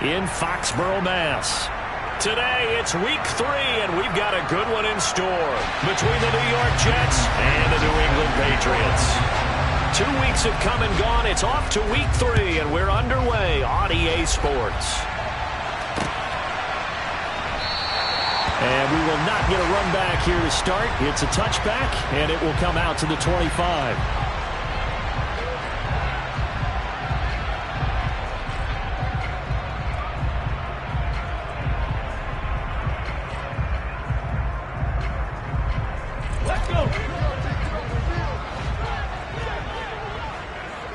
in Foxborough, Mass. Today, it's week 3, and we've got a good one in store between the New York Jets and the New England Patriots. 2 weeks have come and gone. It's off to week 3, and we're underway on EA Sports. And we will not get a run back here to start. It's a touchback, and it will come out to the 25. Let's go.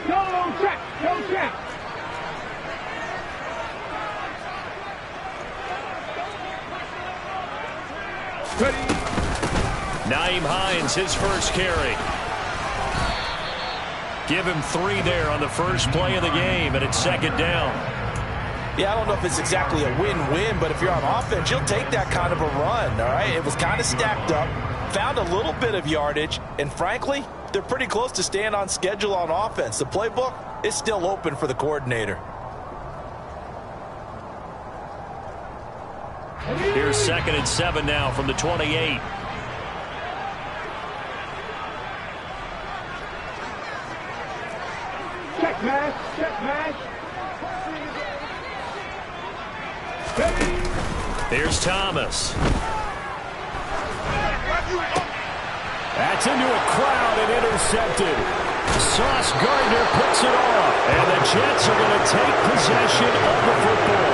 Go check. Go check. Nyheim Hines, his first carry. Give him 3 there on the first play of the game, and it's second down. Yeah, I don't know if it's exactly a win-win, but if you're on offense, you'll take that kind of a run, all right? It was kind of stacked up, found a little bit of yardage, and frankly, they're pretty close to staying on schedule on offense. The playbook is still open for the coordinator. Here's 2nd and 7 now from the 28. Check match. Check match. Here's Thomas. That's into a crowd and intercepted. Sauce Gardner picks it off, and the Jets are going to take possession of the football.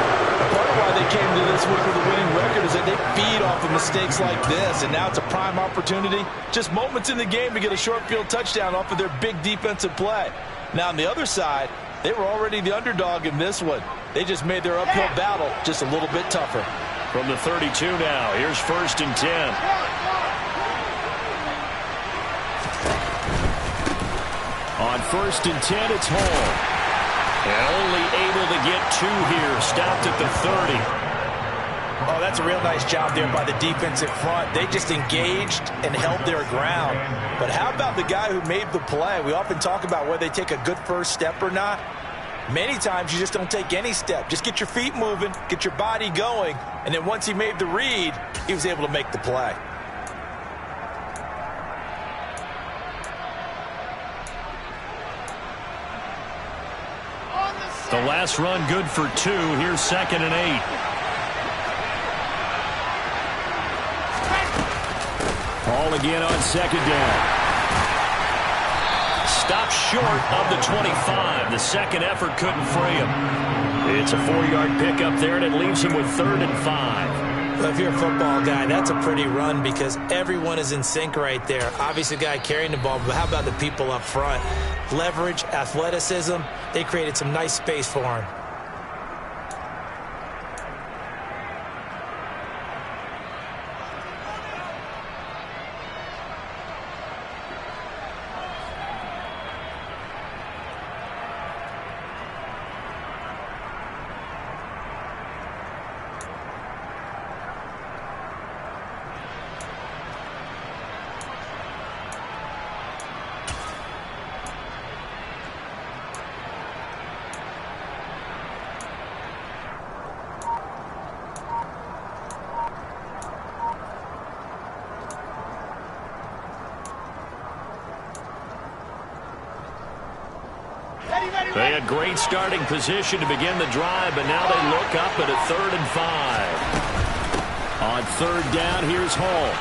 Part of why they came to this week with a winning record is that they feed off of mistakes like this, and now it's a prime opportunity. Just moments in the game to get a short field touchdown off of their big defensive play. Now, on the other side, they were already the underdog in this one. They just made their uphill battle just a little bit tougher. From the 32 now, here's 1st and 10. On 1st and 10, it's Hall. And only able to get 2 here. Stopped at the 30. Oh, that's a real nice job there by the defensive front. They just engaged and held their ground. But how about the guy who made the play? We often talk about whether they take a good first step or not. Many times you just don't take any step. Just get your feet moving, get your body going, and then once he made the read, he was able to make the play. The last run good for 2. Here's 2nd and 8. Ball again on 2nd down. Stopped short of the 25. The second effort couldn't free him. It's a 4-yard pickup there, and it leaves him with 3rd and 5. Well, if you're a football guy, that's a pretty run because everyone is in sync right there. Obviously, the guy carrying the ball, but how about the people up front? Leverage, athleticism, they created some nice space for him. They had great starting position to begin the drive, but now they look up at a 3rd and 5. On 3rd down, here's Hall.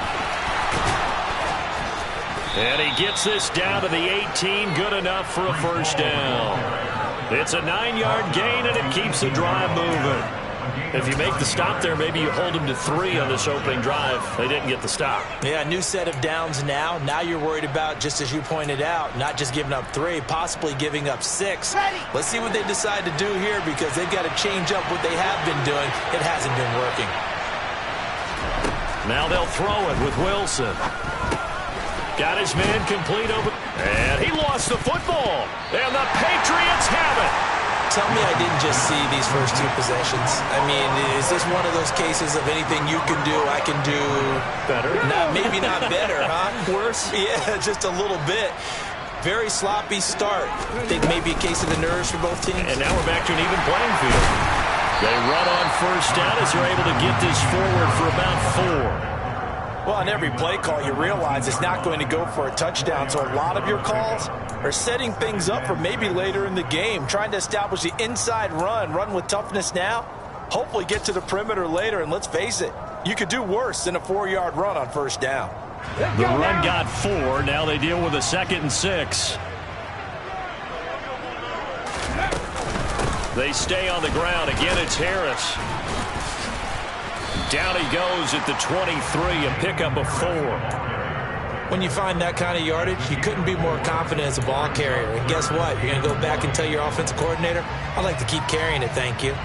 And he gets this down to the 18, good enough for a first down. It's a 9-yard gain, and it keeps the drive moving. If you make the stop there, maybe you hold them to 3 on this opening drive. They didn't get the stop. Yeah, new set of downs now. Now you're worried about, just as you pointed out, not just giving up 3, possibly giving up 6. Let's see what they decide to do here because they've got to change up what they have been doing. It hasn't been working. Now they'll throw it with Wilson. Got his man complete over. And he lost the football. And the Patriots have it. Tell me I didn't just see these first 2 possessions. I mean, is this one of those cases of anything you can do, I can do better? Maybe not better, huh? Worse? Yeah, just a little bit. Very sloppy start. I think maybe a case of the nerves for both teams. And now we're back to an even playing field. They run on first down as they're able to get this forward for about 4. Well, on every play call, you realize it's not going to go for a touchdown, so a lot of your calls are setting things up for maybe later in the game, trying to establish the inside run with toughness now, hopefully get to the perimeter later, and let's face it, you could do worse than a 4-yard run on first down. The run got 4. Now they deal with a 2nd and 6. They stay on the ground. Again, it's Harris. Down he goes at the 23, a pickup of 4. When you find that kind of yardage, you couldn't be more confident as a ball carrier. And guess what? You're going to go back and tell your offensive coordinator, I'd like to keep carrying it, thank you.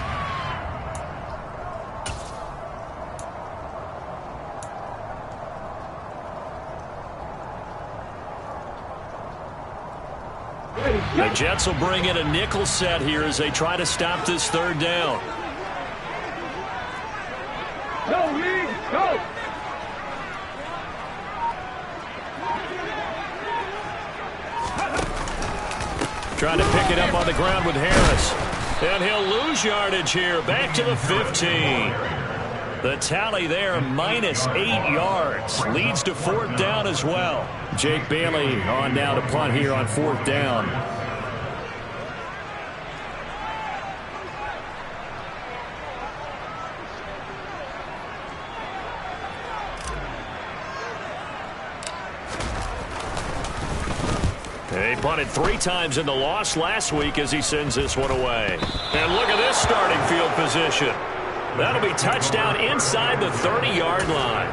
The Jets will bring in a nickel set here as they try to stop this 3rd down. Go, Lee, go! Trying to pick it up on the ground with Harris. And he'll lose yardage here. Back to the 15. The tally there, -8 yards. Leads to 4th down as well. Jake Bailey on now to punt here on 4th down. They punted 3 times in the loss last week as he sends this one away. And look at this starting field position. That'll be touchdown inside the 30-yard line.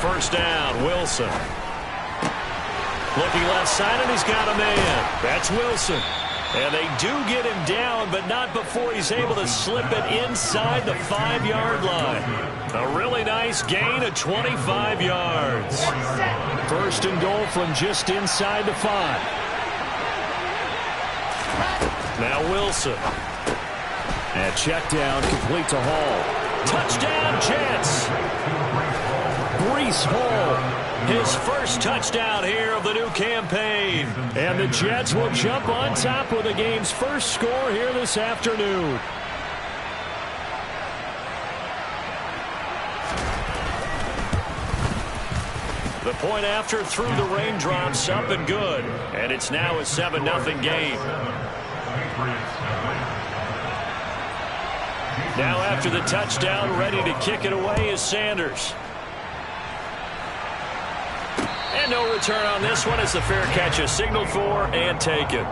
First down, Wilson. Looking left side, and he's got a man. That's Wilson. And they do get him down, but not before he's able to slip it inside the 5-yard line. A really nice gain of 25 yards. First and goal from just inside the 5. Now Wilson. And check down, complete to Hall. Touchdown, Jets. Breece Hall, his first touchdown here of the new campaign. And the Jets will jump on top with the game's first score here this afternoon. The point after through the raindrops, up and good. And it's now a 7-0 game. Now after the touchdown, ready to kick it away is Sanders. And no return on this one as the fair catch is signaled for and taken.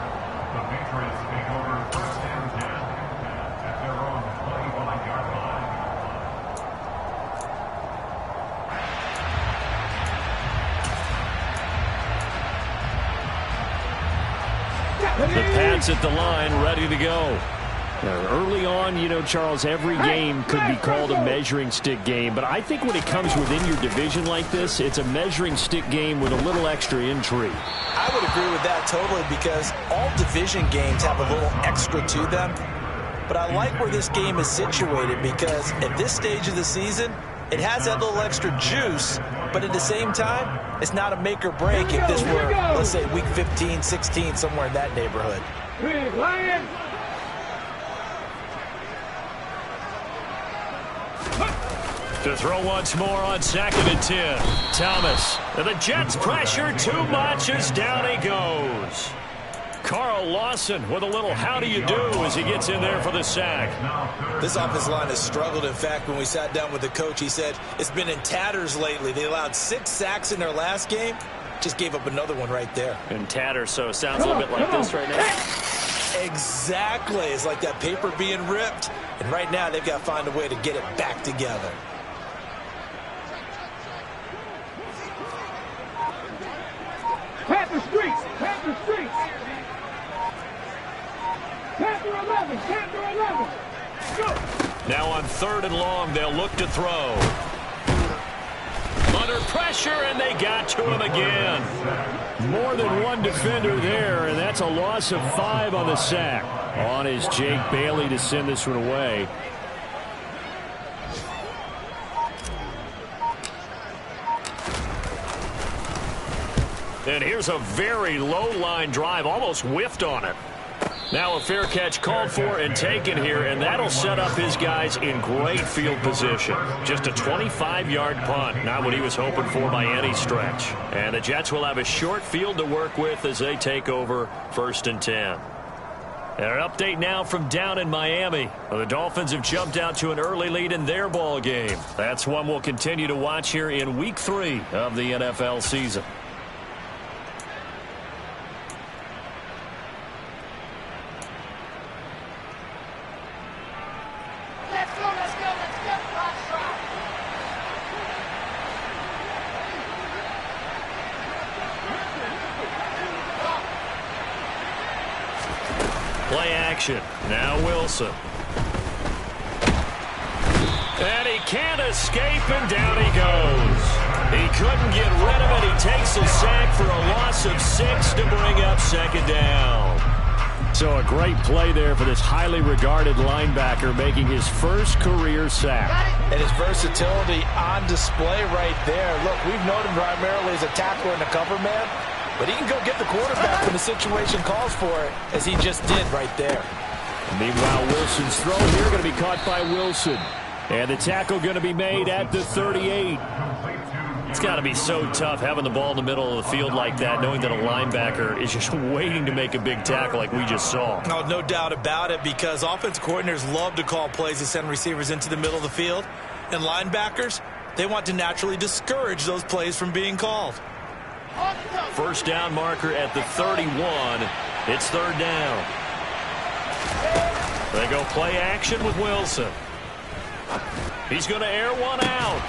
The Pats at the line, ready to go. Early on, you know, Charles, every game could be called a measuring stick game. But I think when it comes within your division like this, it's a measuring stick game with a little extra intrigue. I would agree with that totally because all division games have a little extra to them. But I like where this game is situated because at this stage of the season, it has that little extra juice. But at the same time, it's not a make or break if this were, let's say, week 15, 16, somewhere in that neighborhood. Lions! To throw once more on 2nd and 10. Thomas. And the Jets pressure too much as down he goes. Carl Lawson with a little how do you do as he gets in there for the sack. This offensive line has struggled. In fact, when we sat down with the coach, he said it's been in tatters lately. They allowed 6 sacks in their last game. Just gave up another one right there. In tatters, so it sounds a little bit like this right now. Exactly. It's like that paper being ripped. And right now, they've got to find a way to get it back together. Panther streets! Panther streets! Panther 11! Panther 11! Go! Now on 3rd and long, they'll look to throw. Under pressure, and they got to him again. More than one defender there, and that's a loss of 5 on the sack. On is Jake Bailey to send this one away. And here's a very low line drive, almost whiffed on it. Now a fair catch called for and taken here, and that'll set up his guys in great field position. Just a 25-yard punt, not what he was hoping for by any stretch. And the Jets will have a short field to work with as they take over 1st and 10. And an update now from down in Miami. Well, the Dolphins have jumped out to an early lead in their ball game. That's one we'll continue to watch here in Week 3 of the NFL season. Play action. Now Wilson. And he can't escape, and down he goes. He couldn't get rid of it. He takes a sack for a loss of 6 to bring up 2nd down. So a great play there for this highly regarded linebacker, making his first career sack. And his versatility on display right there. Look, we've known him primarily as a tackler and a cover man, but he can go get the quarterback when the situation calls for it, as he just did right there. Meanwhile, Wilson's throw here going to be caught by Wilson. And the tackle going to be made at the 38. It's got to be so tough having the ball in the middle of the field like that, knowing that a linebacker is just waiting to make a big tackle like we just saw. No doubt about it, because offensive coordinators love to call plays to send receivers into the middle of the field. And linebackers, they want to naturally discourage those plays from being called. First down marker at the 31. It's 3rd down. They go play action with Wilson. He's going to air one out.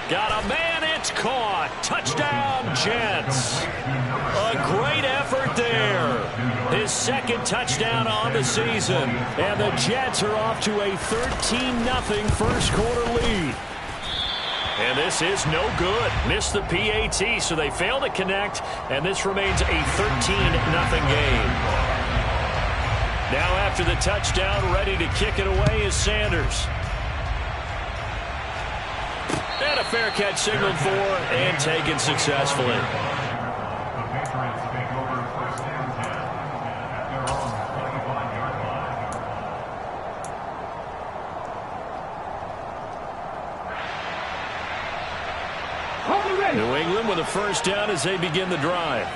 Got a man, it's caught. Touchdown, Jets. A great effort there. His 2nd touchdown on the season. And the Jets are off to a 13-0 first quarter lead. And this is no good. Missed the PAT, so they fail to connect, and this remains a 13-0 game. Now after the touchdown, ready to kick it away is Sanders. And a fair catch signaled for and taken successfully. New England with a first down as they begin the drive.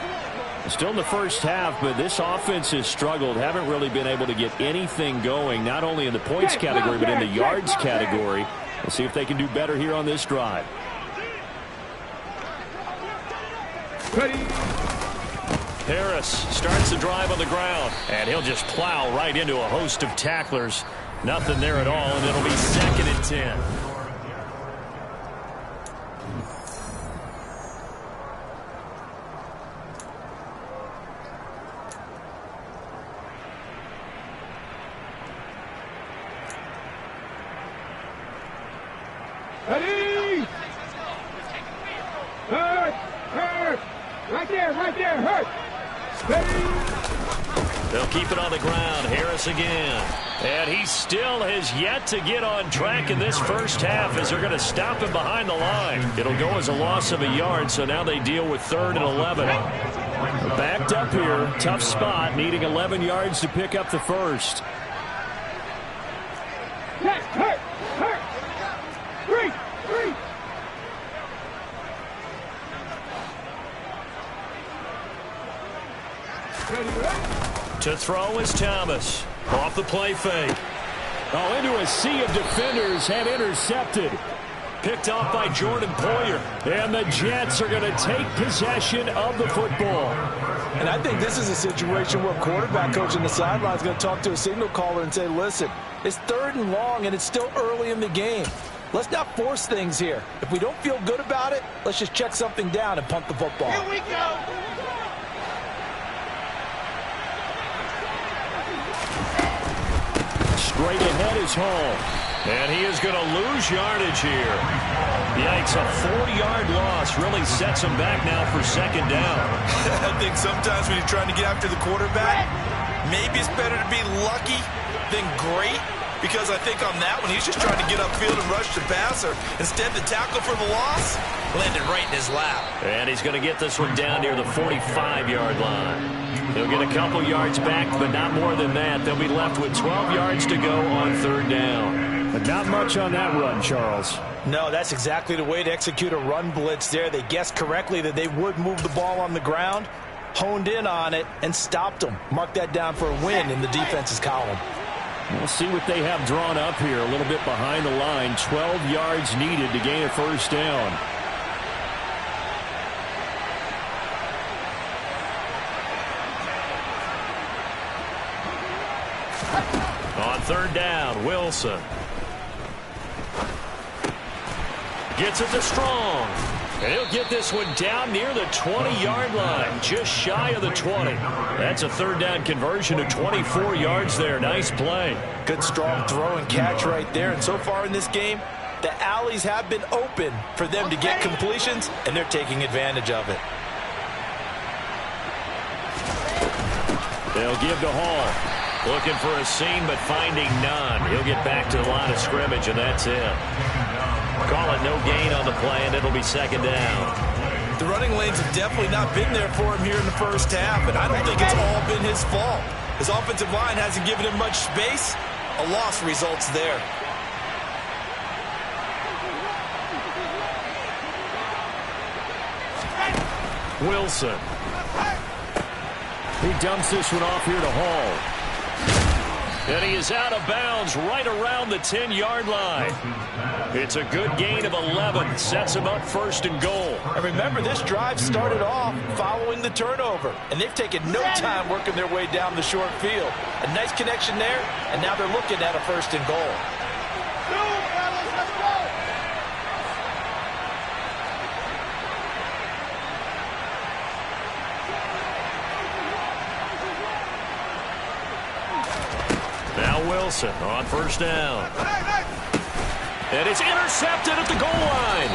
Still in the first half, but this offense has struggled. Haven't really been able to get anything going, not only in the points category, but in the yards category. We'll see if they can do better here on this drive. Harris starts the drive on the ground, and he'll just plow right into a host of tacklers. Nothing there at all, and it'll be 2nd and 10. Ready! Hurt! Right there, hurt! Ready! They'll keep it on the ground. Harris again. And he still has yet to get on track in this first half as they're going to stop him behind the line. It'll go as a loss of a yard, so now they deal with 3rd and 11. Backed up here. Tough spot, needing 11 yards to pick up the first. Hurt! Three! To throw is Thomas. Off the play fake. Oh, into a sea of defenders and intercepted. Picked off by Jordan Poyer. And the Jets are going to take possession of the football. And I think this is a situation where quarterback coach on the sideline is going to talk to a signal caller and say, listen, it's 3rd and long and it's still early in the game. Let's not force things here. If we don't feel good about it, let's just check something down and punt the football. Here we go! Straight ahead is Hall. And he is going to lose yardage here. Yikes, a 4-yard loss really sets him back now for second down. I think sometimes when you're trying to get after the quarterback, maybe it's better to be lucky than great. Because I think on that one, he's just trying to get upfield and rush the passer. Instead, the tackle for the loss landed right in his lap. And he's going to get this one down near the 45-yard line. He'll get a couple yards back, but not more than that. They'll be left with 12 yards to go on third down. But not much on that run, Charles. No, that's exactly the way to execute a run blitz there. They guessed correctly that they would move the ball on the ground, honed in on it, and stopped them. Mark that down for a win in the defense's column. We'll see what they have drawn up here. A little bit behind the line. 12 yards needed to gain a first down. On third down, Wilson. Gets it to Strong. And he'll get this one down near the 20-yard line, just shy of the 20. That's a third down conversion of 24 yards there. Nice play. Good, strong throw and catch right there. And so far in this game, the alleys have been open for them to get completions, and they're taking advantage of it. They'll give to Hall. Looking for a seam, but finding none. He'll get back to the line of scrimmage, and that's it. Call it no gain on the play, and it'll be second down. The running lanes have definitely not been there for him here in the first half, and I don't think it's all been his fault. His offensive line hasn't given him much space. A loss results there. Wilson. He dumps this one off here to Hall. And he is out of bounds right around the 10-yard line. It's a good gain of 11. Sets him up first and goal. And remember, this drive started off following the turnover. And they've taken no time working their way down the short field. A nice connection there, and now they're looking at a first and goal. Wilson on first down. And it's intercepted at the goal line.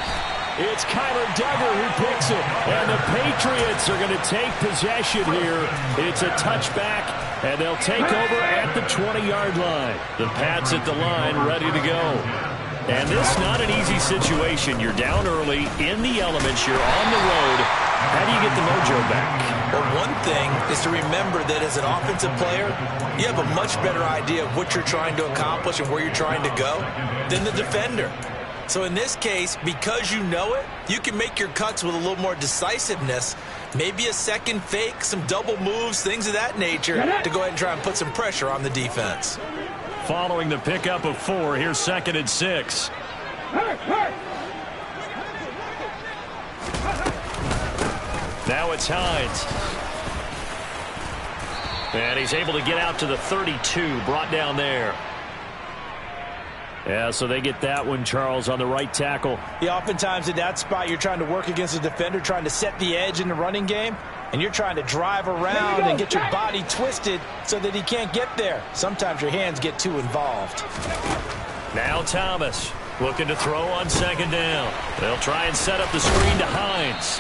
It's Kyler Duggar who picks it. And the Patriots are going to take possession here. It's a touchback, and they'll take over at the 20-yard line. The Pats at the line ready to go. And this is not an easy situation. You're down early in the elements. You're on the road. How do you get the mojo back? Well, one thing is to remember that as an offensive player, you have a much better idea of what you're trying to accomplish and where you're trying to go than the defender. So in this case, because you know it, you can make your cuts with a little more decisiveness, maybe a second fake, some double moves, things of that nature, to go ahead and try and put some pressure on the defense. Following the pickup of 4, here's 2nd and 6. Now it's Hines. And he's able to get out to the 32, brought down there. Yeah, so they get that one, Charles, on the right tackle. Yeah, oftentimes in that spot, you're trying to work against a defender, trying to set the edge in the running game, and you're trying to drive around and get your body twisted so that he can't get there. Sometimes your hands get too involved. Now Thomas looking to throw on second down. They'll try and set up the screen to Hines.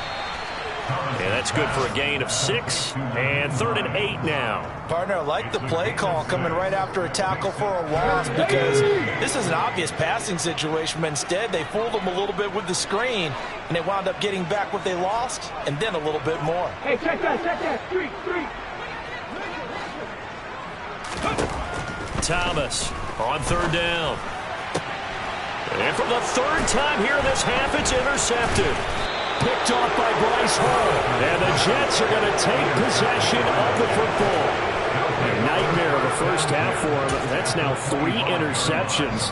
And that's good for a gain of 6. And 3rd and 8 now. Partner, I like the play call coming right after a tackle for a loss, because this is an obvious passing situation, but instead they fooled them a little bit with the screen, and they wound up getting back what they lost and then a little bit more. Hey, check that. 3. Thomas on 3rd down. And for the 3rd time here in this half, it's intercepted. Picked off by Bryce Hall. And the Jets are going to take possession of the football. A nightmare of a first half for him. That's now 3 interceptions.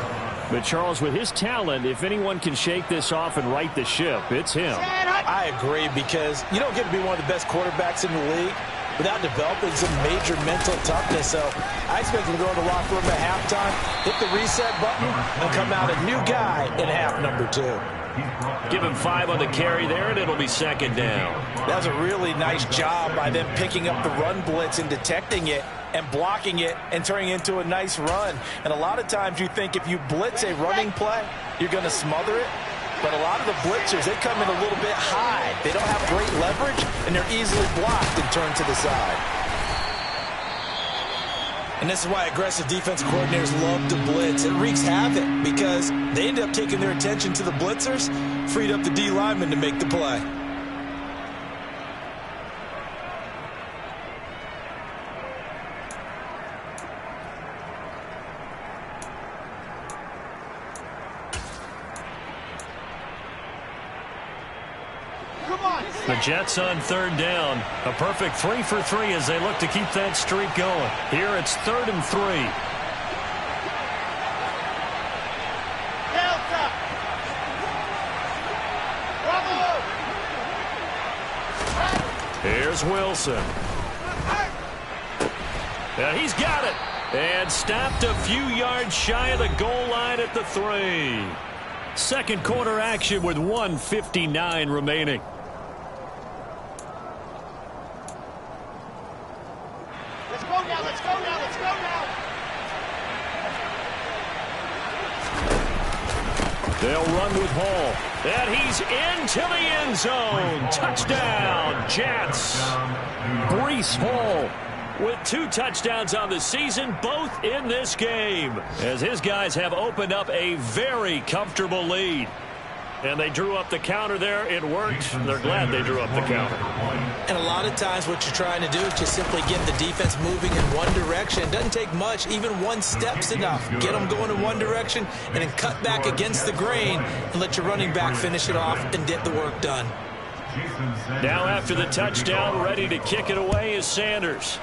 But Charles, with his talent, if anyone can shake this off and right the ship, it's him. I agree, because you don't get to be one of the best quarterbacks in the league without developing some major mental toughness. So I expect him to go to the locker room at halftime, hit the reset button, and come out a new guy in half number 2. Give him 5 on the carry there, and it'll be second down. That was a really nice job by them picking up the run blitz and detecting it and blocking it and turning it into a nice run. And a lot of times you think if you blitz a running play, you're going to smother it. But a lot of the blitzers, they come in a little bit high. They don't have great leverage, and they're easily blocked and turned to the side. And this is why aggressive defensive coordinators love to blitz. It wreaks havoc because they end up taking their attention to the blitzers, freed up the D lineman to make the play. The Jets on third down. A perfect 3 for 3 as they look to keep that streak going. Here it's 3rd and 3. Here's Wilson. And he's got it. And stopped a few yards shy of the goal line at the 3. Second quarter action with 1:59 remaining. Let's go now, let's go now, let's go now. They'll run with Hall. And he's into the end zone. Touchdown, Jets. Breece Hall with 2 touchdowns on the season, both in this game, as his guys have opened up a very comfortable lead. And they drew up the counter there. It worked. They're glad they drew up the counter. And a lot of times what you're trying to do is just simply get the defense moving in one direction. It doesn't take much. Even one step's enough. Get them going in one direction and then cut back against the grain and let your running back finish it off and get the work done. Now after the touchdown, ready to kick it away is Sanders.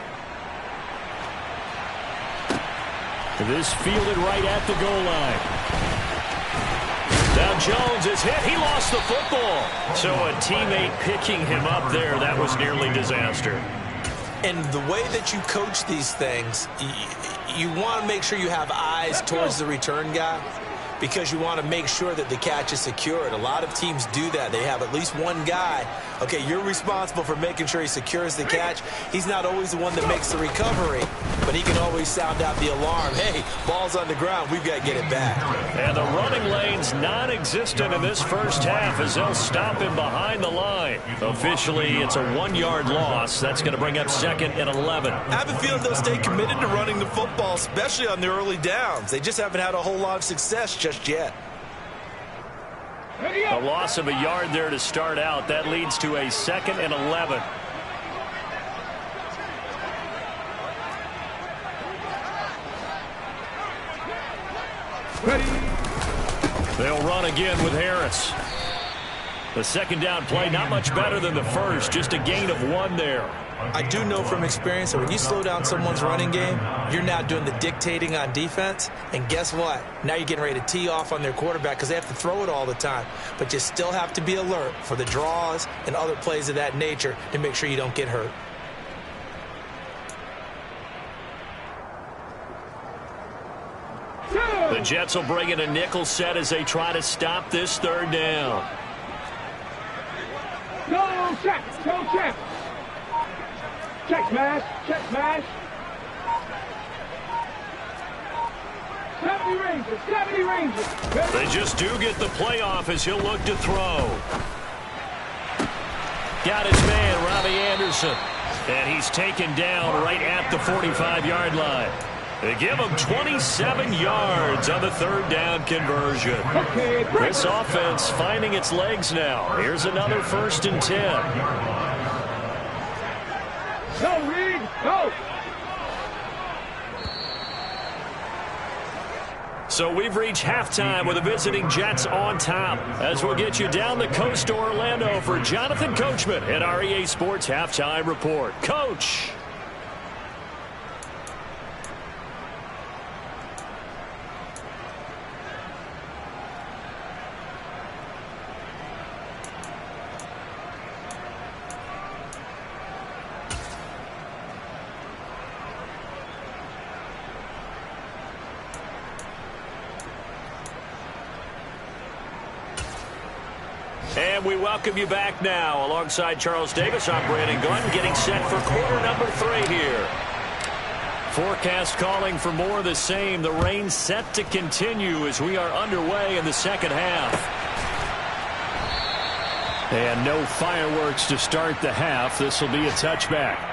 This fielded right at the goal line. Now Jones is hit. He lost the football. So a teammate picking him up there, that was nearly disaster. And the way that you coach these things, you want to make sure you have eyes towards the return guy because you want to make sure that the catch is secured. A lot of teams do that. They have at least one guy. Okay, you're responsible for making sure he secures the catch. He's not always the one that makes the recovery, but he can always sound out the alarm. Hey, ball's on the ground. We've got to get it back. And the running lane's non-existent in this first half as they'll stop him behind the line. Officially, it's a 1-yard loss. That's going to bring up 2nd and 11. I have a feeling they'll stay committed to running the football, especially on the early downs. They just haven't had a whole lot of success just yet. A loss of a yard there to start out. That leads to a 2nd and 11. Ready. They'll run again with Harris. The second down play, not much better than the first. Just a gain of 1 there. I do know from experience that when you slow down someone's running game, you're now doing the dictating on defense. And guess what? Now you're getting ready to tee off on their quarterback because they have to throw it all the time. But you still have to be alert for the draws and other plays of that nature to make sure you don't get hurt. The Jets will bring in a nickel set as they try to stop this 3rd down. Go check, go check. Check smash, check smash. 70 Rangers, 70 Rangers. They just do get the playoff as he'll look to throw. Got his man, Robbie Anderson. And he's taken down right at the 45-yard line. They give him 27 yards on the 3rd down conversion. Okay, This offense finding its legs now. Here's another 1st and 10. Go, Reed, go. So we've reached halftime with the visiting Jets on top. As we'll get you down the coast to Orlando for Jonathan Coachman at our EA Sports Halftime Report. Coach. And we welcome you back now. Alongside Charles Davis, I'm Brandon Gunn, getting set for quarter number 3 here. Forecast calling for more of the same. The rain set to continue as we are underway in the second half. And no fireworks to start the half. This will be a touchback.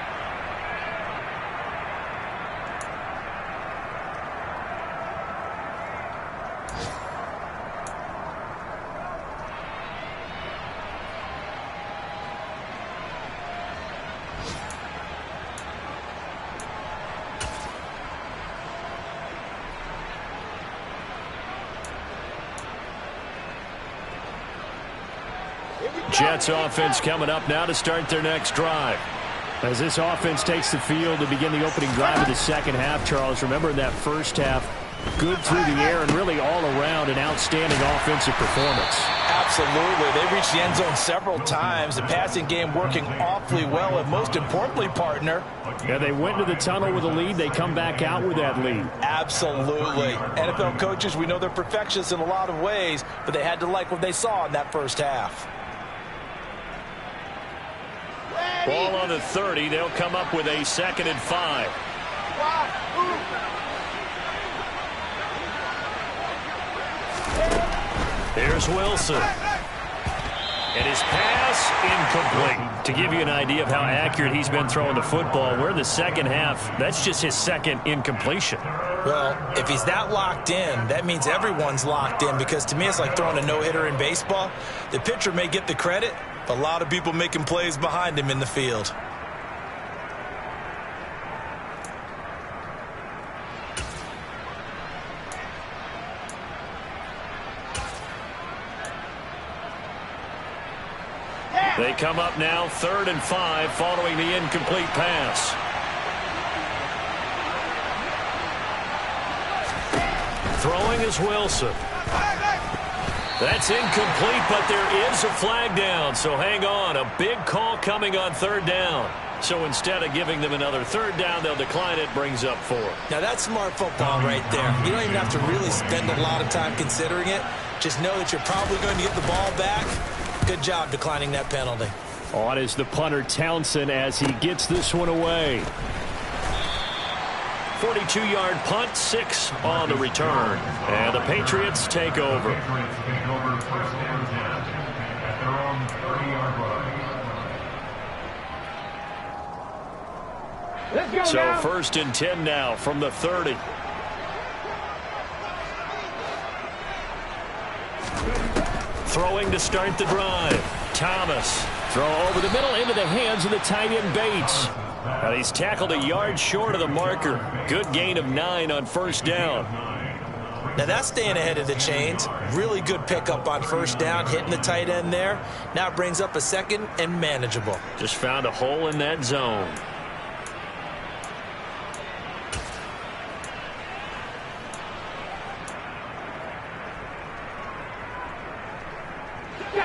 Jets offense coming up now to start their next drive. As this offense takes the field to begin the opening drive of the second half, Charles, remember in that first half, good through the air and really all around an outstanding offensive performance. Absolutely. They reached the end zone several times. The passing game working awfully well, and most importantly, partner. Yeah, they went into the tunnel with a lead. They come back out with that lead. Absolutely. NFL coaches, we know they're perfectionists in a lot of ways, but they had to like what they saw in that first half. Ball on the 30. They'll come up with a 2nd and 5. Here's Wilson. And his pass incomplete. To give you an idea of how accurate he's been throwing the football, we're in the second half. That's just his 2nd incompletion. Well, if he's that locked in, that means everyone's locked in, because to me it's like throwing a no-hitter in baseball. The pitcher may get the credit, but a lot of people making plays behind him in the field. They come up now 3rd and 5 following the incomplete pass. Throwing is Wilson. That's incomplete, but there is a flag down, so hang on. A big call coming on 3rd down. So instead of giving them another 3rd down, they'll decline it, brings up 4. Now that's smart football right there. You don't even have to really spend a lot of time considering it. Just know that you're probably going to get the ball back. Good job declining that penalty. On is the punter Townsend as he gets this one away. 42-yard punt, 6 on the return. And the Patriots take over. So 1st and 10 now from the 30. Throwing to start the drive. Thomas. Throw over the middle into the hands of the tight end Bates. Now he's tackled a yard short of the marker. Good gain of 9 on 1st down. Now that's staying ahead of the chains. Really good pickup on 1st down, hitting the tight end there. Now it brings up a 2nd and manageable. Just found a hole in that zone.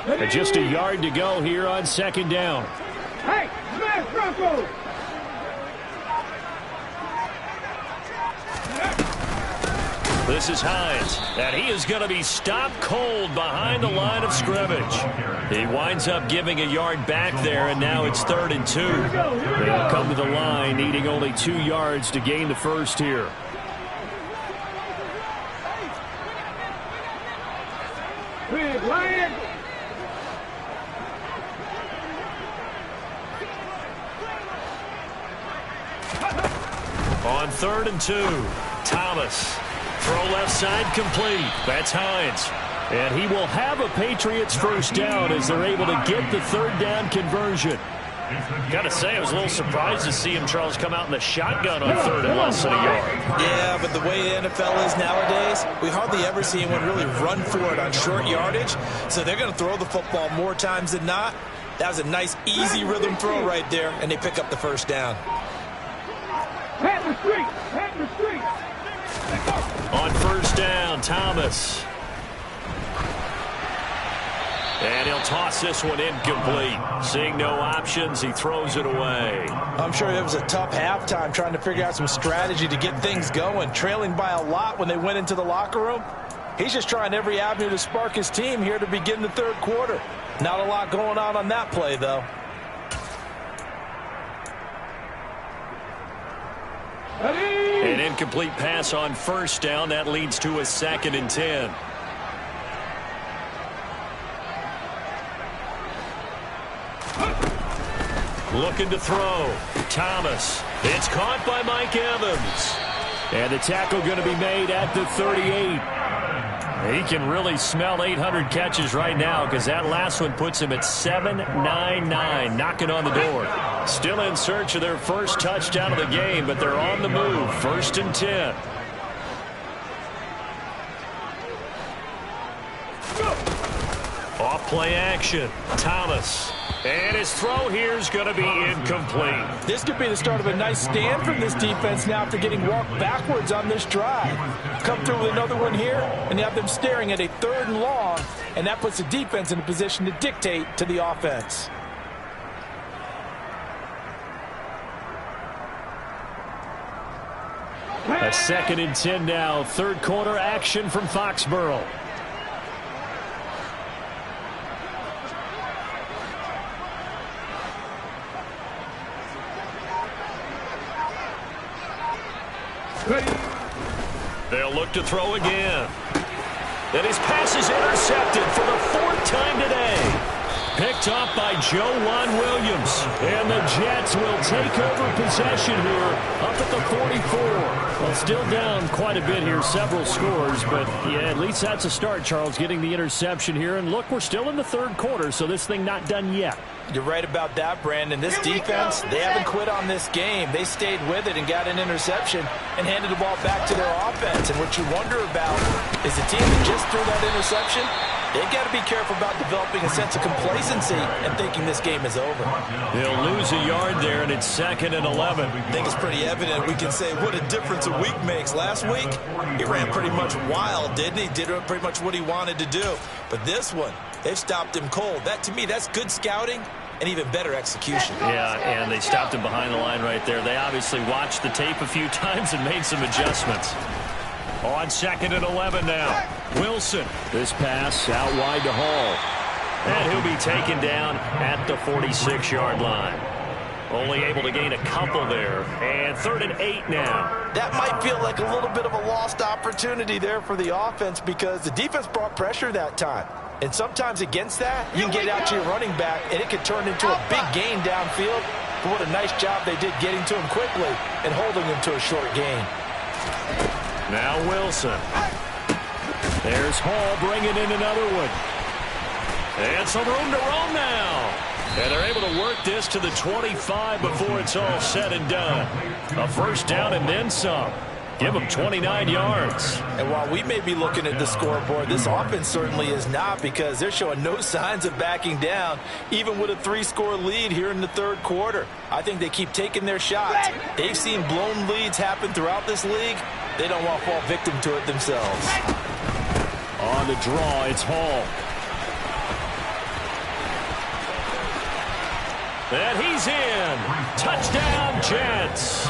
And just a yard to go here on 2nd down. Hey, smash Broncos! This is Hines, and he is going to be stopped cold behind the line of scrimmage. He winds up giving a yard back there, and now it's 3rd and 2. They'll come to the line, needing only 2 yards to gain the 1st here. Red Lion! On 3rd and 2, Thomas. Throw left side complete. That's Hines. And he will have a Patriots 1st down as they're able to get the 3rd down conversion. Got to say, I was a little surprised to see him, Charles, come out in the shotgun on 3rd and less than a yard. Yeah, but the way the NFL is nowadays, we hardly ever see anyone really run for it on short yardage. So they're going to throw the football more times than not. That was a nice, easy rhythm throw right there, and they pick up the 1st down. Pat the street! Pat the street! On 1st down, Thomas. And he'll toss this one incomplete. Seeing no options, he throws it away. I'm sure it was a tough halftime trying to figure out some strategy to get things going. Trailing by a lot when they went into the locker room. He's just trying every avenue to spark his team here to begin the third quarter. Not a lot going on that play, though. An incomplete pass on first down. That leads to a 2nd and 10. Looking to throw. Thomas. It's caught by Mike Evans. And the tackle going to be made at the 38. He can really smell 800 catches right now because that last one puts him at 799, knocking on the door. Still in search of their first touchdown of the game, but they're on the move. 1st and 10. Off play action. Thomas. And his throw here is going to be incomplete. This could be the start of a nice stand from this defense now after getting walked backwards on this drive. Come through with another one here, and you have them staring at a 3rd and long, and that puts the defense in a position to dictate to the offense. A 2nd and 10 now. Third quarter action from Foxborough. They'll look to throw again. And his pass is intercepted for the 4th time today. Picked up by Joejuan Williams. And the Jets will take over possession here up at the 44. Well, still down quite a bit here, several scores, but yeah, at least that's a start, Charles, getting the interception here. And look, we're still in the third quarter, so this thing not done yet. You're right about that, Brandon. This defense, they haven't quit on this game. They stayed with it and got an interception and handed the ball back to their offense. And what you wonder about is the team that just threw that interception, they've got to be careful about developing a sense of complacency and thinking this game is over. They'll lose a yard there, and it's 2nd and 11. I think it's pretty evident. We can say what a difference a week makes. Last week, he ran pretty much wild, didn't he? Did pretty much what he wanted to do. But this one, they've stopped him cold. That, to me, that's good scouting and even better execution. Yeah, and they stopped him behind the line right there. They obviously watched the tape a few times and made some adjustments. On 2nd and 11 now. Wilson. This pass out wide to Hall. And he'll be taken down at the 46-yard line. Only able to gain a couple there. And 3rd and 8 now. That might feel like a little bit of a lost opportunity there for the offense because the defense brought pressure that time. And sometimes against that, you can get out to your running back, and it could turn into a big gain downfield. But what a nice job they did getting to him quickly and holding him to a short gain. Now Wilson. There's Hall bringing in another one. And some room to roam now. And they're able to work this to the 25 before it's all said and done. A 1st down and then some. Give them 29 yards. And while we may be looking at the scoreboard, this offense certainly is not because they're showing no signs of backing down, even with a 3-score lead here in the third quarter. I think they keep taking their shots. They've seen blown leads happen throughout this league. They don't want to fall victim to it themselves. On the draw, it's Hall. And he's in. Touchdown, Jets.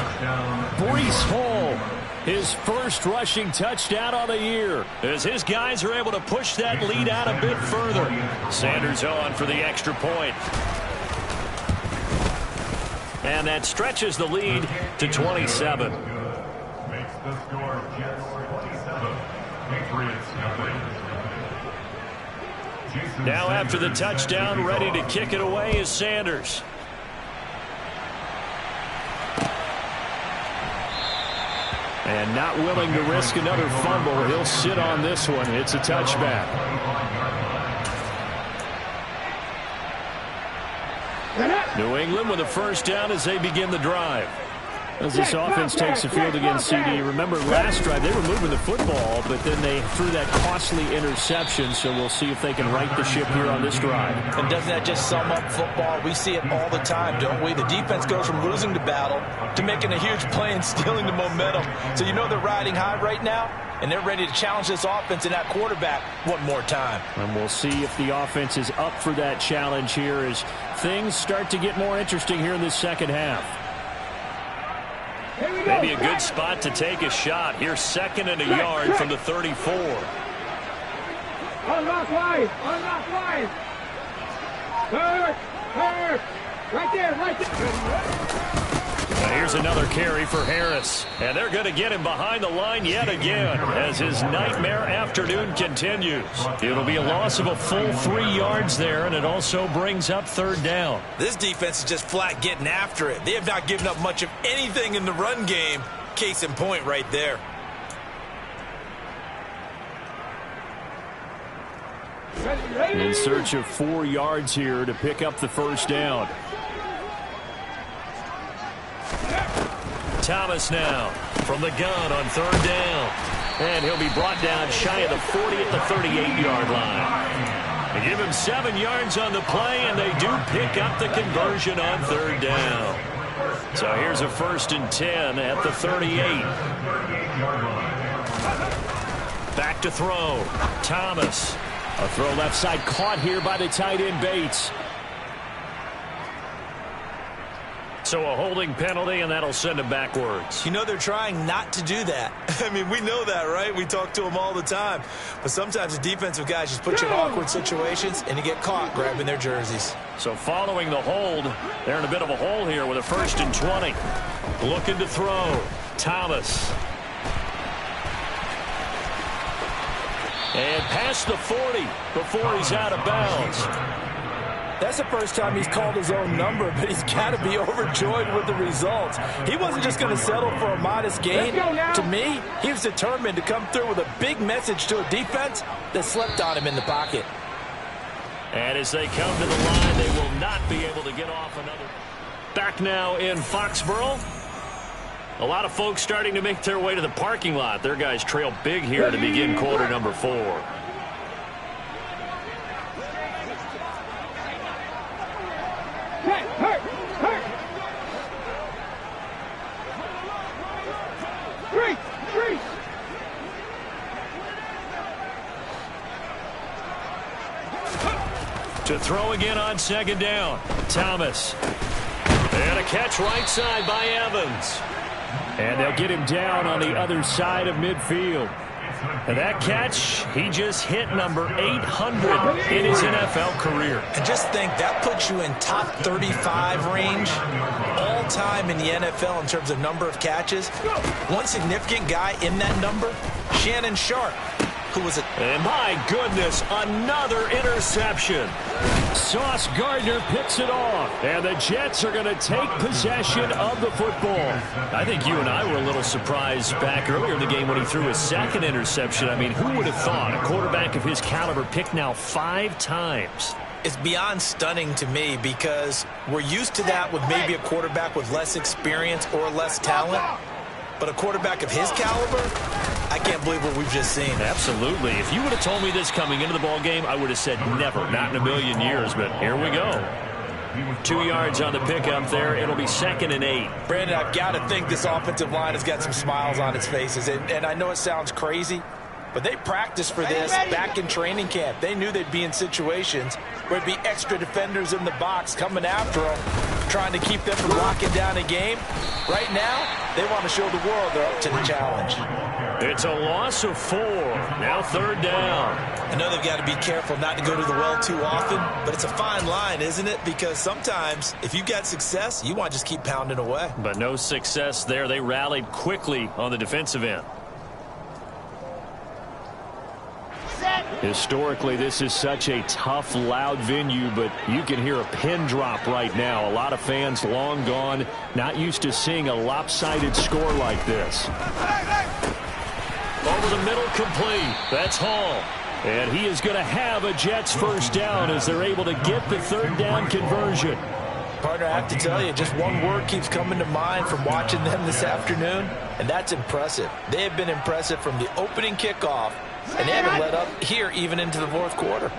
Breece Hall, his first rushing touchdown on the year. As his guys are able to push that lead out a bit further. Sanders on for the extra point. And that stretches the lead to 27. Makes the score Jets 27. Patriots nothing. Now after the touchdown, ready to kick it away is Sanders. And not willing to risk another fumble. He'll sit on this one. It's a touchback. New England with a 1st down as they begin the drive. As this offense takes the field against CD, remember last drive they were moving the football, but then they threw that costly interception, so we'll see if they can right the ship here on this drive. And doesn't that just sum up football? We see it all the time, don't we? The defense goes from losing the battle to making a huge play and stealing the momentum. So you know they're riding high right now, and they're ready to challenge this offense and that quarterback one more time. And we'll see if the offense is up for that challenge here as things start to get more interesting here in this second half. Maybe a good spot to take a shot. Here's 2nd and a yard from the 34. Unlock line. Unlock line. Hurt. Right there. Now here's another carry for Harris. And they're going to get him behind the line yet again as his nightmare afternoon continues. It'll be a loss of a full 3 yards there, and it also brings up third down. This defense is just flat getting after it. They have not given up much of anything in the run game. Case in point right there. In search of 4 yards here to pick up the first down. Thomas now from the gun on third down. And he'll be brought down shy of the 40 at the 38-yard line. They give him 7 yards on the play, and they do pick up the conversion on third down. So here's a 1st and 10 at the 38. Back to throw. Thomas. A throw left side caught here by the tight end Bates. So a holding penalty, and that'll send him backwards. You know they're trying not to do that. I mean, we know that, right? We talk to them all the time. But sometimes the defensive guys just put you in awkward situations, and you get caught grabbing their jerseys. So following the hold, they're in a bit of a hole here with a 1st and 20. Looking to throw. Thomas. And past the 40 before he's out of bounds. That's the first time he's called his own number, but he's got to be overjoyed with the results. He wasn't just going to settle for a modest gain. To me, he was determined to come through with a big message to a defense that slept on him in the pocket. And as they come to the line, they will not be able to get off another. Back now in Foxborough. A lot of folks starting to make their way to the parking lot. Their guys trail big here to begin quarter number 4. To throw again on 2nd down. Thomas. And a catch right side by Evans. And they'll get him down on the other side of midfield. And that catch, he just hit number 800 in his NFL career. And just think, that puts you in top 35 range all time in the NFL in terms of number of catches. One significant guy in that number, Shannon Sharpe, who was a... And my goodness, another interception. Sauce Gardner picks it off. And the Jets are going to take possession of the football. I think you and I were a little surprised back earlier in the game when he threw his 2nd interception. I mean, who would have thought a quarterback of his caliber picked now 5 times? It's beyond stunning to me because we're used to that with maybe a quarterback with less experience or less talent. But a quarterback of his caliber, I can't believe what we've just seen. Absolutely. If you would have told me this coming into the ball game, I would have said never, not in a million years. But here we go. 2 yards on the pickup there. It'll be 2nd and 8. Brandon, I've got to think this offensive line has got some smiles on its faces. And I know it sounds crazy, but they practiced for this back in training camp. They knew they'd be in situations where there'd be extra defenders in the box coming after them, trying to keep them from locking down a game. Right now, they want to show the world they're up to the challenge. It's a loss of 4. Now 3rd down. I know they've got to be careful not to go to the well too often, but it's a fine line, isn't it? Because sometimes, if you've got success, you want to just keep pounding away. But no success there. They rallied quickly on the defensive end. Historically, this is such a tough, loud venue, but you can hear a pin drop right now. A lot of fans long gone, not used to seeing a lopsided score like this. Over the middle, complete. That's Hall. And he is going to have a Jets 1st down as they're able to get the 3rd down conversion. Partner, I have to tell you, just one word keeps coming to mind from watching them this afternoon, and that's impressive. They have been impressive from the opening kickoff, and they haven't let up here even into the 4th quarter.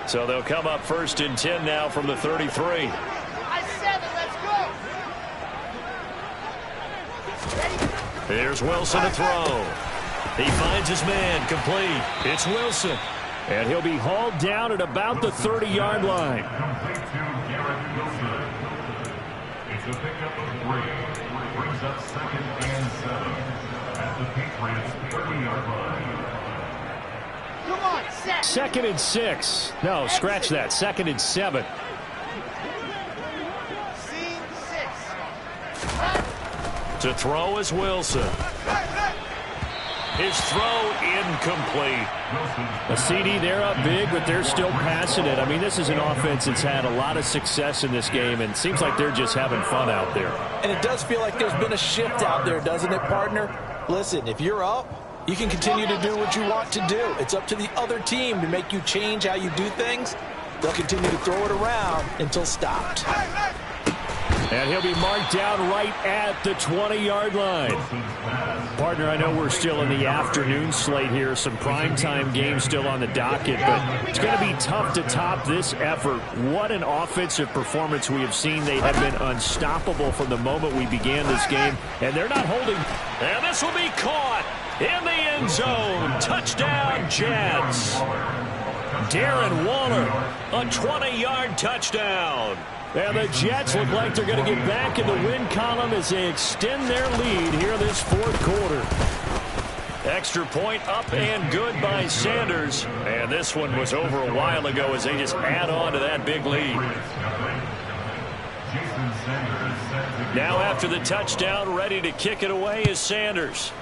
So they'll come up 1st and 10 now from the 33. Here's Wilson to throw. He finds his man, complete. It's Wilson. And he'll be hauled down at about the 30-yard line. It's a pickup of 3. Brings up 2nd and 7 at the Patriots 30-yard line. 2nd and 6. No, scratch that. 2nd and 7. To throw is Wilson. His throw incomplete. A CD, they're up big, but they're still passing it. I mean, this is an offense that's had a lot of success in this game, and it seems like they're just having fun out there. And it does feel like there's been a shift out there, doesn't it, partner? Listen, if you're up, you can continue to do what you want to do. It's up to the other team to make you change how you do things. They'll continue to throw it around until stopped. And he'll be marked down right at the 20-yard line. Partner, I know we're still in the afternoon slate here. Some primetime games still on the docket, but it's going to be tough to top this effort. What an offensive performance we have seen. They have been unstoppable from the moment we began this game, and they're not holding. And this will be caught in the end zone. Touchdown, Jets. Darren Waller, a 20-yard touchdown. And the Jets look like they're going to get back in the win column as they extend their lead here this fourth quarter. Extra point up and good by Sanders. And this one was over a while ago as they just add on to that big lead. Now after the touchdown, ready to kick it away is Sanders.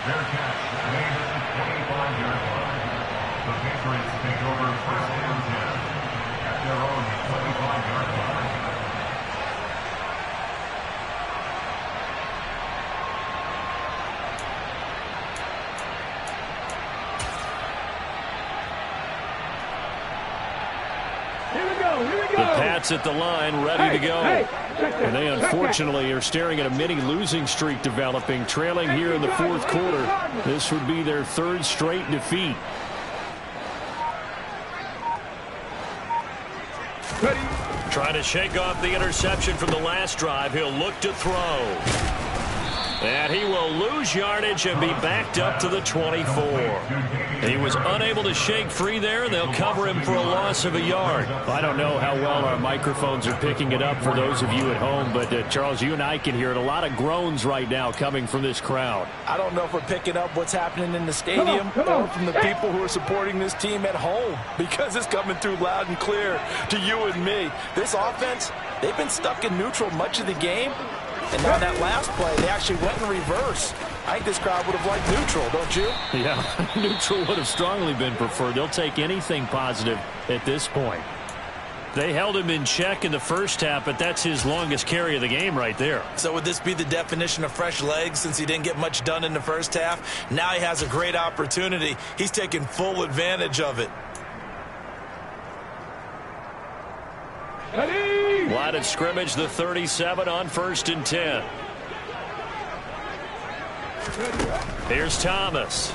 Their catch made at the 25-yard line. The Patriots take over first and 10 at their own 25-yard line. The Pats at the line, ready to go. And they unfortunately are staring at a mini losing streak developing, trailing here in the fourth quarter. This would be their third straight defeat. Trying to shake off the interception from the last drive. He'll look to throw. And he will lose yardage and be backed up to the 24. He was unable to shake free there. They'll cover him for a loss of a yard. I don't know how well our microphones are picking it up for those of you at home, but Charles, you and I can hear it. A lot of groans right now coming from this crowd. I don't know if we're picking up what's happening in the stadium or from the people who are supporting this team at home, because it's coming through loud and clear to you and me. This offense, they've been stuck in neutral much of the game. And now that last play, they actually went in reverse. I think this crowd would have liked neutral, don't you? Yeah, neutral would have strongly been preferred. They'll take anything positive at this point. They held him in check in the first half, but that's his longest carry of the game right there. So would this be the definition of fresh legs since he didn't get much done in the first half? Now he has a great opportunity. He's taking full advantage of it. Line of scrimmage, the 37 on 1st and 10. Here's Thomas.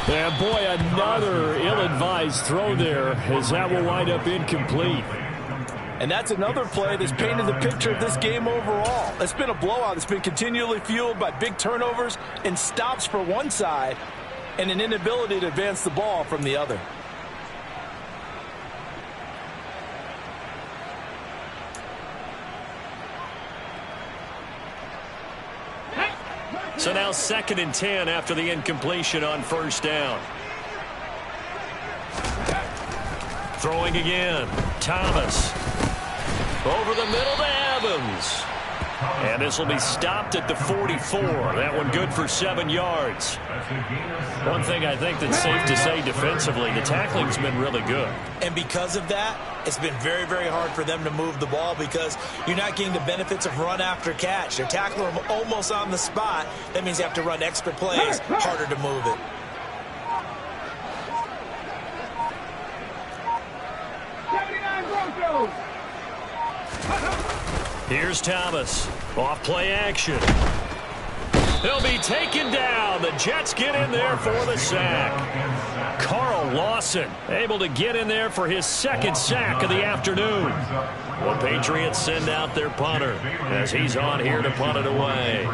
And boy, another ill-advised throw there as that will wind up incomplete. And that's another play that's painted the picture of this game overall. It's been a blowout. It's been continually fueled by big turnovers and stops for one side and an inability to advance the ball from the other. So now 2nd and 10 after the incompletion on 1st down. Throwing again. Thomas. Over the middle to Evans. And this will be stopped at the 44. That one good for 7 yards. One thing I think that's safe to say defensively, the tackling's been really good. And because of that, it's been very, very hard for them to move the ball because you're not getting the benefits of run after catch. They're tackling them almost on the spot. That means you have to run extra plays, harder to move it. Here's Thomas. Off play action. He'll be taken down. The Jets get in there for the sack. Carl Lawson able to get in there for his 2nd sack of the afternoon. The Patriots send out their punter as he's on here to punt it away.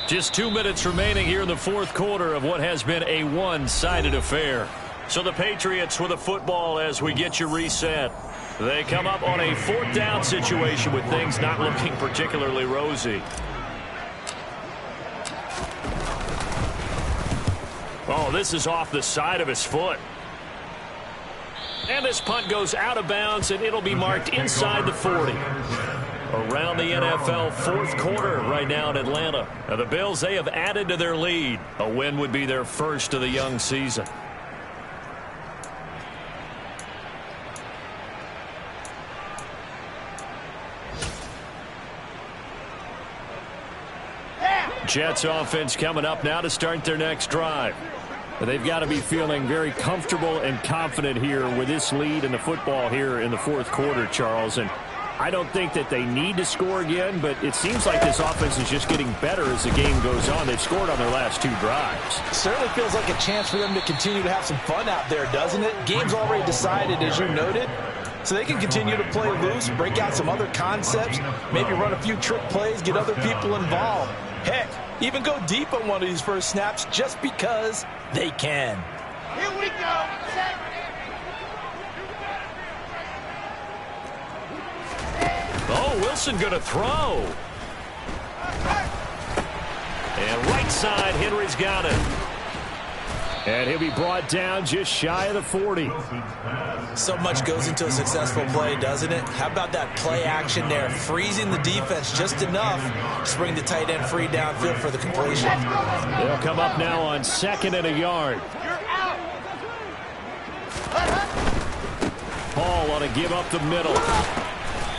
Just 2 minutes remaining here in the fourth quarter of what has been a one-sided affair. So the Patriots with a football as we get you reset. They come up on a 4th down situation with things not looking particularly rosy. Oh, this is off the side of his foot. And this punt goes out of bounds, and it'll be marked inside the 40. Around the NFL 4th quarter right now in Atlanta. Now the Bills, they have added to their lead. A win would be their first of the young season. Jets offense coming up now to start their next drive. They've got to be feeling very comfortable and confident here with this lead in the football here in the 4th quarter, Charles. And I don't think that they need to score again, but it seems like this offense is just getting better as the game goes on. They've scored on their last 2 drives. Certainly feels like a chance for them to continue to have some fun out there, doesn't it? Game's already decided, as you noted. So they can continue to play loose, break out some other concepts, maybe run a few trick plays, get other people involved. Heck, even go deep on one of these first snaps just because they can. Here we go. Oh, Wilson going to throw. And right side, Henry's got it. And he'll be brought down just shy of the 40. So much goes into a successful play, doesn't it? How about that play action there? Freezing the defense just enough to bring the tight end free downfield for the completion. They'll come up now on 2nd and a yard. Paul ought to give up the middle.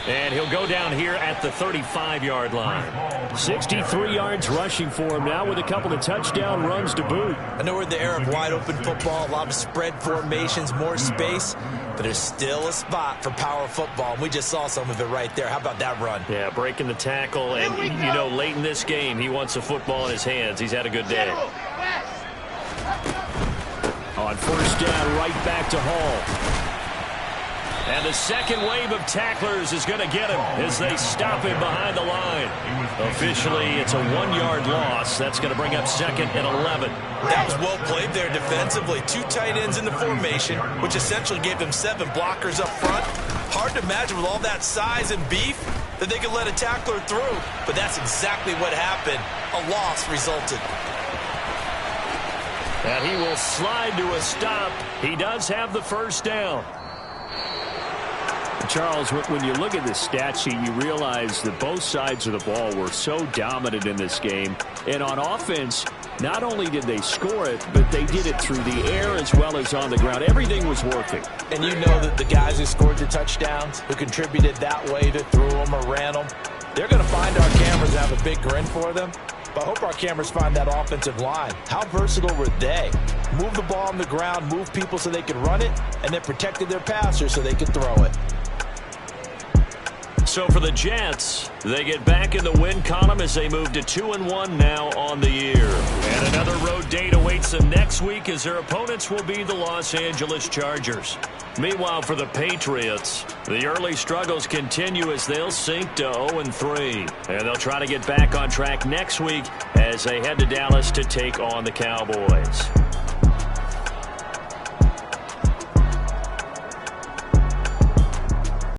And he'll go down here at the 35-yard line. 63 yards rushing for him now with a couple of touchdown runs to boot. I know we're in the era of wide-open football, a lot of spread formations, more space, but there's still a spot for power football. We just saw some of it right there. How about that run? Yeah, breaking the tackle, and, you know, late in this game, he wants the football in his hands. He's had a good day. On 1st down, right back to Hall. And the second wave of tacklers is going to get him as they stop him behind the line. Officially, it's a 1-yard loss. That's going to bring up 2nd and 11. That was well played there defensively. 2 tight ends in the formation, which essentially gave them 7 blockers up front. Hard to imagine with all that size and beef that they could let a tackler through. But that's exactly what happened. A loss resulted. And he will slide to a stop. He does have the 1st down. Charles, when you look at the stat sheet, you realize that both sides of the ball were so dominant in this game. And on offense, not only did they score it, but they did it through the air as well as on the ground. Everything was working. And you know that the guys who scored the touchdowns, who contributed that way, either threw them or ran them, they're going to find our cameras and have a big grin for them. But I hope our cameras find that offensive line. How versatile were they? Move the ball on the ground, move people so they could run it, and then protected their passers so they could throw it. So for the Jets, they get back in the win column as they move to 2-1 now on the year. And another road date awaits them next week as their opponents will be the Los Angeles Chargers. Meanwhile, for the Patriots, the early struggles continue as they'll sink to 0-3. And they'll try to get back on track next week as they head to Dallas to take on the Cowboys.